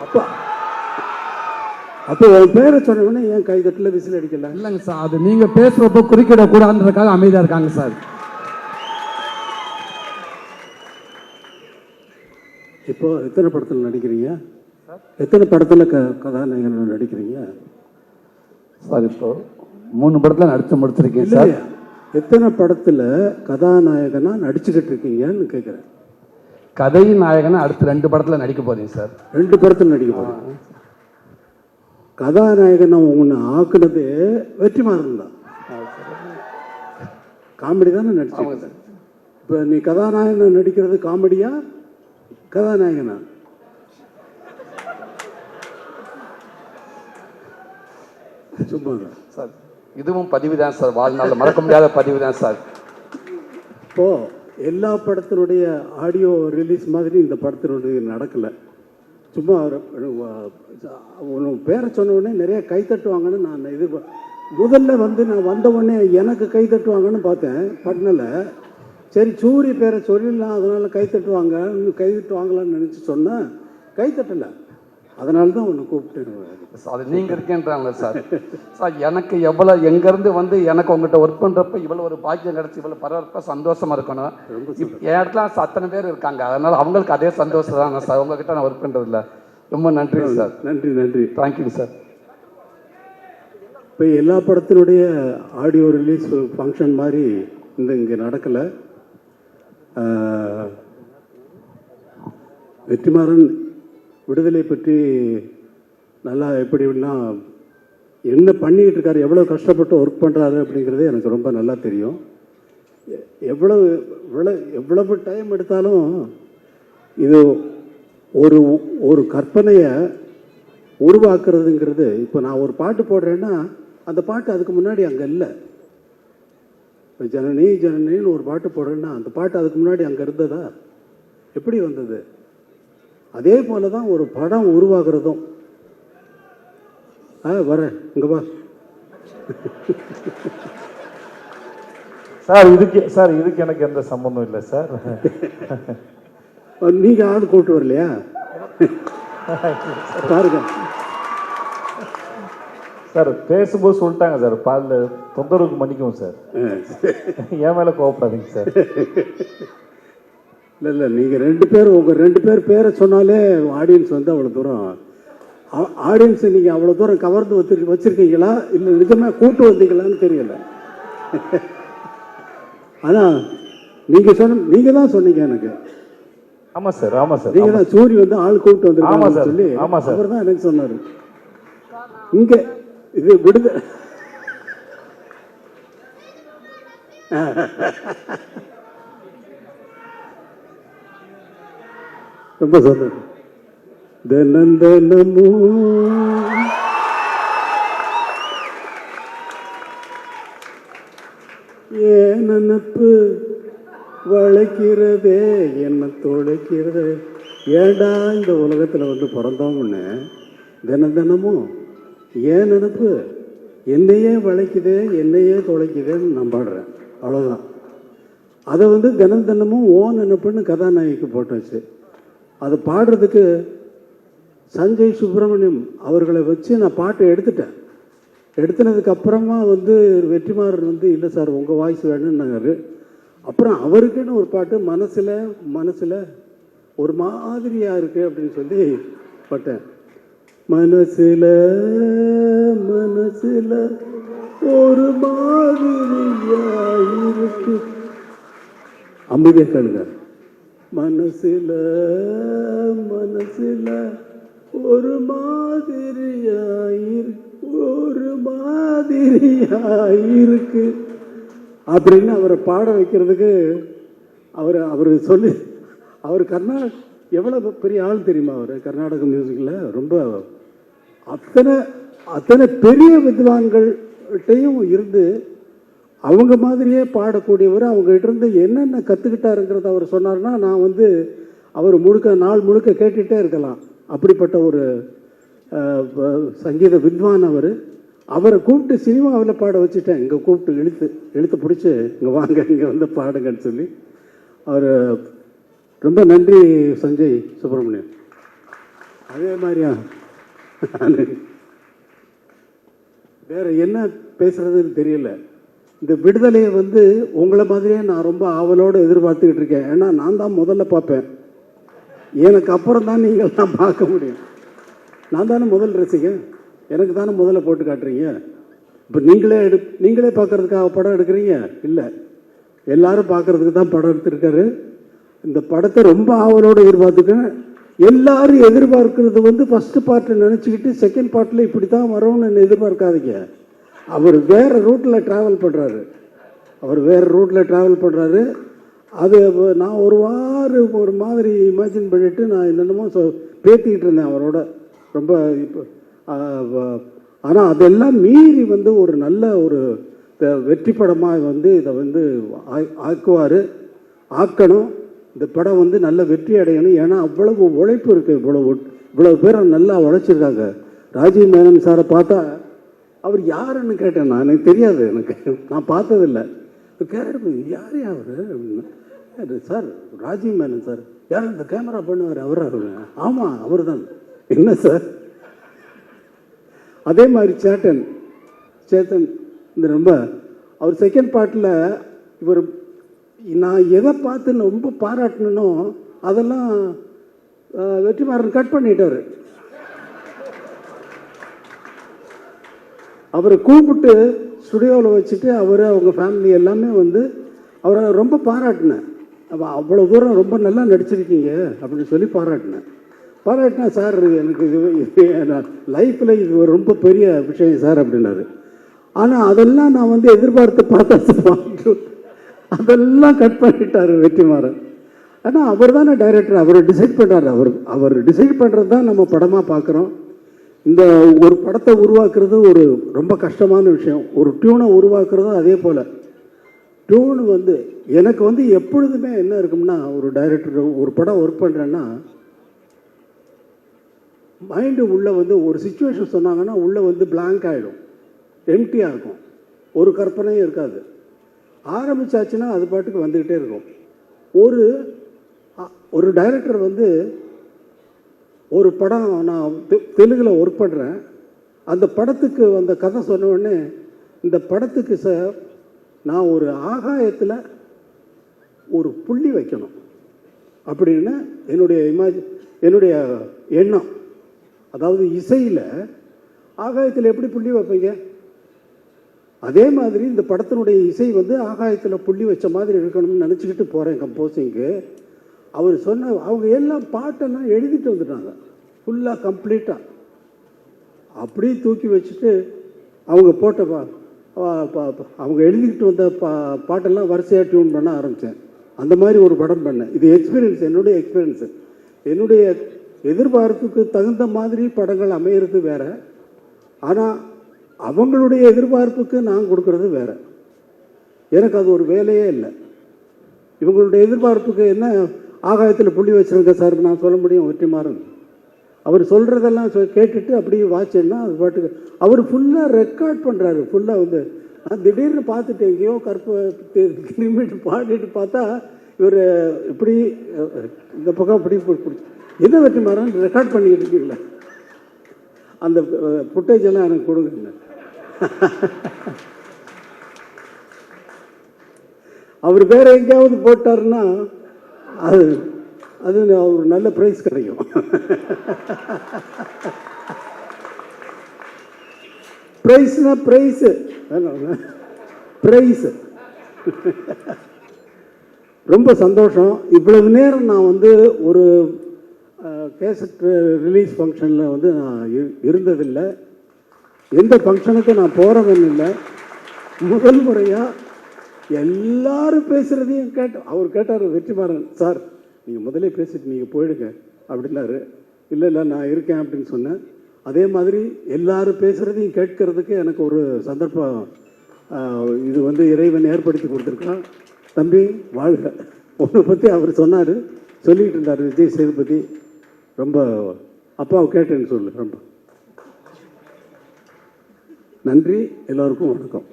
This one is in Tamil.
அப்போ அப்போ உன் பேரை சொன்ன உடனே ஏன் கைதட்டில் விசில் அடிக்கல? இல்லைங்க சார், அது நீங்க பேசுறப்போ குறுக்கிடக்கூடாதுன்றதுக்காக அமைதியா இருக்காங்க சார். இப்போ எத்தனை படத்தில் நடிக்கிறீங்க? எத்தனை படத்தில் கதாநாயகன் நடிக்கிறீங்க சார்? இப்போ 3 படத்தில் நடிச்சு முடிச்சிருக்கேன் சார். எத்தனை படத்தில் கதாநாயகனா நடிச்சுக்கிட்டு இருக்கீங்கன்னு கேட்குறேன். கதை நாயகனா அடுத்து 2 படத்தில் நடிக்க போறீங்க சார். 2 படத்தில் நடிக்க போறீங்க. கதாநாயகனை உன்னை ஆக்குனது வெற்றிமாறன் தான். காமெடி தானே நடிச்சு. இப்போ நீ கதாநாயகன் நடிக்கிறது காமெடியா கதாநாயகனா? சும்மா சார், இதுவும் பதிவு தான் சார், வாழ்நாள் மறக்க முடியாத பதிவு தான் சார். இப்போ எல்லா படத்தினுடைய ஆடியோ ரிலீஸ் மாதிரி இந்த படத்தினுடைய நடக்கலை. சும்மா பேரை சொன்ன உடனே நிறைய கை தட்டுவாங்கன்னு நான் முதல்ல நான் வந்த உடனே எனக்கு கை தட்டுவாங்கன்னு பார்த்தேன் பட்னில். சரி சூரி பேரை சொல்லிடலாம், அதனால கை தட்டுவாங்க, கை தட்டுவாங்களான்னு நினச்சி சொன்னேன். கை தட்டலை, அதனால தான் உன்னை கூப்பிட்டு. அது நீங்கள் இருக்கேன்றாங்க சார். சார், எனக்கு எவ்வளோ எங்கேருந்து வந்து எனக்கு உங்கள்கிட்ட ஒர்க் பண்ணுறப்ப இவ்வளோ ஒரு பாக்கியம் கிடச்சி இவ்வளோ பரவாயில்ல சந்தோஷமாக இருக்கணும். என் இடத்துல அத்தனை பேர் இருக்காங்க, அதனால் அவங்களுக்கு அதே சந்தோஷம் தான் சார். உங்ககிட்ட நான் ஒர்க் பண்ணுறதில்ல. ரொம்ப நன்றி சார். நன்றி நன்றி, தேங்க்யூ சார். இப்போ எல்லா படத்தினுடைய ஆடியோ ரிலீஸ் ஃபங்க்ஷன் மாதிரி இங்கே நடக்கலை. வெற்றிமாறன் விடுதலை பற்றி நல்லா எப்படின்னா என்ன பண்ணிக்கிட்டு இருக்காரு, எவ்வளோ கஷ்டப்பட்டு ஒர்க் பண்ணுறாரு அப்படிங்கிறதே எனக்கு ரொம்ப நல்லா தெரியும். எவ்வளவு டைம் எடுத்தாலும் இது ஒரு கற்பனையை உருவாக்குறதுங்கிறது. இப்போ நான் ஒரு பாட்டு போடுறேன்னா அந்த பாட்டு அதுக்கு முன்னாடி அங்கே இல்லை. இப்போ ஜனனி ஜனனின்னு ஒரு பாட்டு போடுறேன்னா அந்த பாட்டு அதுக்கு முன்னாடி அங்கே இருந்ததா? எப்படி வந்தது? அதே போல தான் ஒரு படம் உருவாகிறதும். வரேன் இங்கே வா சார். இதுக்கு எனக்கு எந்த சம்பந்தம் இல்லை சார். நீங்கள் ஆள் கூப்பிட்டு வரலையா? பாருங்க சார், பேசும்போது சொல்லிட்டாங்க சார், பால் தொந்தரவுக்கு மன்னிக்கும் சார். என் மேலே கோவப்படாதீங்க சார். இல்லை நீங்கள் 2 பேர் உங்கள் 2 பேர் பேரை சொன்னாலே ஆடியன்ஸ் வந்து அவ்வளோ தூரம் ஆடியன்ஸை நீங்கள் அவ்வளோ தூரம் கவர்ந்து வச்சுருக்கீங்களா இல்லை நிஜமாக கூட்டு வந்தீங்களான்னு தெரியல. ஆனால் நீங்கள் தான் சொன்னீங்க எனக்கு. ஆமாம் சார், ஆமாம் சார். நீங்கள் தான் சூரி வந்து ஆள் கூப்பிட்டு வந்து சொல்லி ஆமாம் சார், அவர் தான் எனக்கு சொன்னார். இங்கே இது விடுதலை ரொம்ப சந்தோஷம். தினந்தனமோ ஏன் நினப்பு வளைக்கிறதே என்ன தொலைக்கிறது. ஏண்டா இந்த உலகத்தில் வந்து பிறந்தோம்னு தினந்தனமும் ஏன் நினப்பு என்னையே வளைக்குதே என்னையே தொலைக்குதேன்னு நான் பாடுறேன். அவ்வளோதான். அதை வந்து தினந்தனமும் ஓ நினப்புன்னு கதாநாயகிக்கு போட்டாச்சு. அதை பாடுறதுக்கு சஞ்சய் சுப்பிரமணியம் அவர்களை வச்சு நான் பாட்டை எடுத்துனதுக்கு அப்புறமா வந்து வெற்றிமாறன் வந்து இல்லை சார் உங்கள் வாய்ஸ் வேணும்னாரு. அப்புறம் அவருக்குன்னு ஒரு பாட்டு மனசில் ஒரு மாதிரியாக இருக்குது அப்படின்னு சொல்லி பாட்டேன். மனசில் ஒரு மாதிரியாக இருக்கு. அமைதியாக கேளுங்க. மனசில் ஒரு மாதிரியாயிருக்கு அப்படின்னு அவரை பாட வைக்கிறதுக்கு அவர் சொல்லி அவர் எவ்வளோ பெரிய ஆள் தெரியுமா? அவர் கர்நாடக மியூசிக்கில் ரொம்ப அத்தனை பெரிய வித்வான்கள்கிட்டையும் இருந்து அவங்க மாதிரியே பாடக்கூடியவர். அவங்ககிட்ட இருந்து என்னென்ன கற்றுக்கிட்டாருங்கிறத அவர் சொன்னார்னா நான் வந்து அவர் நாள் முழுக்க கேட்டுகிட்டே இருக்கலாம். அப்படிப்பட்ட ஒரு சங்கீத வித்வான் அவரை கூப்பிட்டு சினிமாவில் பாட வச்சுட்டேன். இங்கே கூப்பிட்டு இழுத்து பிடிச்சி இங்கே வாங்க, இங்கே வந்து பாடுங்கன்னு சொல்லி அவர் ரொம்ப நன்றி சஞ்சய் சுப்பிரமணியம். அதே மாதிரியா வேற என்ன பேசுறதுன்னு தெரியல. இந்த விடுதலையை வந்து உங்களை மாதிரியே நான் ரொம்ப ஆவலோடு எதிர்பார்த்துக்கிட்டு இருக்கேன். ஏன்னா நான் தான் முதல்ல பார்ப்பேன், எனக்கு அப்புறம் தான் நீங்கள் தான் பார்க்க முடியும். நான் தானே முதல் ரசிகன், எனக்கு தானே முதல்ல போட்டு காட்டுறீங்க. இப்போ நீங்களே பார்க்கறதுக்காக படம் எடுக்கிறீங்க இல்லை, எல்லாரும் பார்க்கறதுக்கு தான் படம் எடுத்திருக்காரு. இந்த படத்தை ரொம்ப ஆவலோடு எதிர்பார்த்துக்கேன். எல்லாரும் எதிர்பார்க்கறது வந்து ஃபர்ஸ்ட் பார்ட்டை நினச்சிக்கிட்டு செகண்ட் பார்ட்டில் இப்படி தான் வரும்னு எதிர்பார்க்காதீங்க. அவர் வேறு ரூட்டில் ட்ராவல் பண்ணுறாரு. அது நான் ஒரு மாதிரி இமேஜின் பண்ணிவிட்டு நான் என்னென்னமோ பேத்திக்கிட்டு இருந்தேன் அவரோட ரொம்ப. இப்போ ஆனால் அதெல்லாம் மீறி வந்து ஒரு நல்ல ஒரு வெற்றி படமாக வந்து இதை வந்து ஆக்கணும். இந்த படம் வந்து நல்ல வெற்றி அடையணும். ஏன்னா அவ்வளவு உழைப்பு இருக்குது, இவ்வளவு பேர் நல்லா உழைச்சிருக்காங்க. ராஜீவ் மேனன் சாரை பார்த்தா அவர் யாருன்னு கேட்டேன் நான், எனக்கு தெரியாது, நான் பார்த்ததில்லை. கேரட் யார் அவர் அப்படின்னா, சார் ராஜீவ் மேனன் சார். யார் இந்த கேமரா பண்ணுவார் அவர்? ஆமாம் அவர் தான். என்ன சார்? அதே மாதிரி சேத்தன் இந்த ரொம்ப அவர் செகண்ட் பார்ட்டில் இவர் நான் எதை பார்த்து ரொம்ப பாராட்டணுனோ அதெல்லாம் வெற்றிமாறன் கட் பண்ணிட்டார். அவரை கூப்பிட்டு ஸ்டுடியோவில் வச்சுட்டு அவங்க ஃபேமிலி எல்லாமே வந்து அவரை ரொம்ப பாராட்டினேன். அவ்வளோ தூரம் ரொம்ப நல்லா நடிச்சிருக்கீங்க அப்படின்னு சொல்லி பாராட்டினா சார் எனக்கு இது லைஃப்பில் இது ஒரு ரொம்ப பெரிய விஷயம் சார் அப்படின்னாரு. ஆனால் அதெல்லாம் நான் வந்து எதிர்பார்த்து பார்த்தா அதெல்லாம் கட் பண்ணிட்டார் வெற்றிமாறன். ஆனால் அவர் தானே டைரக்டர், அவர் டிசைட் பண்ணுறாரு. அவர் டிசைட் பண்ணுறது தான் நம்ம படமாக பார்க்குறோம். இந்த ஒரு படத்தை உருவாக்குறது ஒரு ரொம்ப கஷ்டமான விஷயம். ஒரு டியூனை உருவாக்குறதும் அதே போல். டியூன் வந்து எனக்கு வந்து எப்பொழுதுமே என்ன இருக்கும்னா, ஒரு டைரக்டர் ஒரு படம் ஒர்க் பண்ணுறேன்னா மைண்டு உள்ளே வந்து ஒரு சிச்சுவேஷன் சொன்னாங்கன்னா உள்ளே வந்து பிளாங்க் ஆகிடும், எம்டியாக இருக்கும், ஒரு கற்பனையும் இருக்காது. ஆரம்பித்தாச்சுன்னா அது பாட்டுக்கு வந்துக்கிட்டே இருக்கும். ஒரு டைரக்டர் வந்து ஒரு படம் நான் தெலுங்கில் ஒர்க் பண்ணுறேன், அந்த படத்துக்கு அந்த கதை சொன்ன உடனே இந்த படத்துக்கு சார் நான் ஒரு ஆகாயத்தில் ஒரு புள்ளி வைக்கணும் அப்படின்னு என்னுடைய எண்ணம். அதாவது இசையில் ஆகாயத்தில் எப்படி புள்ளி வைப்பீங்க, அதே மாதிரி இந்த படத்தினுடைய இசை வந்து ஆகாயத்தில் புள்ளி வச்ச மாதிரி இருக்கணும்னு நினச்சிக்கிட்டு போகிறேன் கம்போசிங்க்கு. அவர் அவங்க எல்லாம் பாட்டெல்லாம் எழுதிட்டு வந்துட்டாங்க ஃபுல்லாக கம்ப்ளீட்டாக. அப்படியே தூக்கி வச்சுட்டு அவங்க போட்ட அவங்க எழுதிக்கிட்டு வந்த பாட்டெல்லாம் வரிசையாக டியூன் பண்ண ஆரம்பித்தேன். அந்த மாதிரி ஒரு படம் பண்ணேன். இது எக்ஸ்பீரியன்ஸ், என்னுடைய எக்ஸ்பீரியன்ஸு. என்னுடைய எதிர்பார்ப்புக்கு தகுந்த மாதிரி படங்கள் அமையிறது வேறு, ஆனால் அவங்களுடைய எதிர்பார்ப்புக்கு நான் கொடுக்கறது வேறு. எனக்கு அது ஒரு வேலையே இல்லை. இவங்களுடைய எதிர்பார்ப்புக்கு என்ன ஆகாயத்தில் புள்ளி வச்சுருங்க சார் நான் சொல்ல முடியும் வெற்றிமாறன். அவர் சொல்கிறதெல்லாம் கேட்டுட்டு அப்படியே வாட்சேன்னா அது பாட்டுக்கு அவர் ஃபுல்லாக ரெக்கார்ட் பண்ணுறாரு. ஃபுல்லாக வந்து நான் திடீர்னு பார்த்துட்டு எங்கேயோ திரும்பிட்டு பாடிட்டு பார்த்தா இவர் இப்படி இந்த பக்கம் இப்படி பிடிச்சி என்ன வெற்றிமாறன் ரெக்கார்ட் பண்ணிக்கிட்டு இருக்கீங்களா, அந்த ஃபுட்டேஜ் எல்லாம் எனக்கு கொடுங்க. அவர் வேற எங்கேயாவது போட்டாருன்னா அது ஒரு நல்ல ப்ரைஸ் கிடைக்கும். ப்ரைஸ்னா ப்ரைஸு ரொம்ப சந்தோஷம். இவ்வளவு நேரம் நான் வந்து ஒரு கேசட் ரிலீஸ் ஃபங்க்ஷனில் வந்து நான் இருந்ததில்லை, எந்த ஃபங்க்ஷனுக்கும் நான் போகிறவன் இல்லை. முதல் முறையாக எல்லாரும் பேசுகிறதையும் அவர் கேட்டார் வெற்றிமாறன் சார் நீங்கள் முதலே பேசிட்டு நீங்கள் போயிடுங்க அப்படின்னாரு. இல்லை நான் இருக்கேன் அப்படின்னு சொன்னேன். அதே மாதிரி எல்லாரும் பேசுகிறதையும் கேட்கறதுக்கு எனக்கு ஒரு சந்தர்ப்பம் இது வந்து இறைவன் ஏற்படுத்தி கொடுத்துருக்கான். தம்பி வாழ்க. உன்னை பற்றி அவர் சொல்லிகிட்டு இருந்தார் விஜய் சேதுபதி. ரொம்ப அப்பாவை கேட்டேன்னு சொல்லு. ரொம்ப நன்றி, எல்லோருக்கும் வணக்கம்.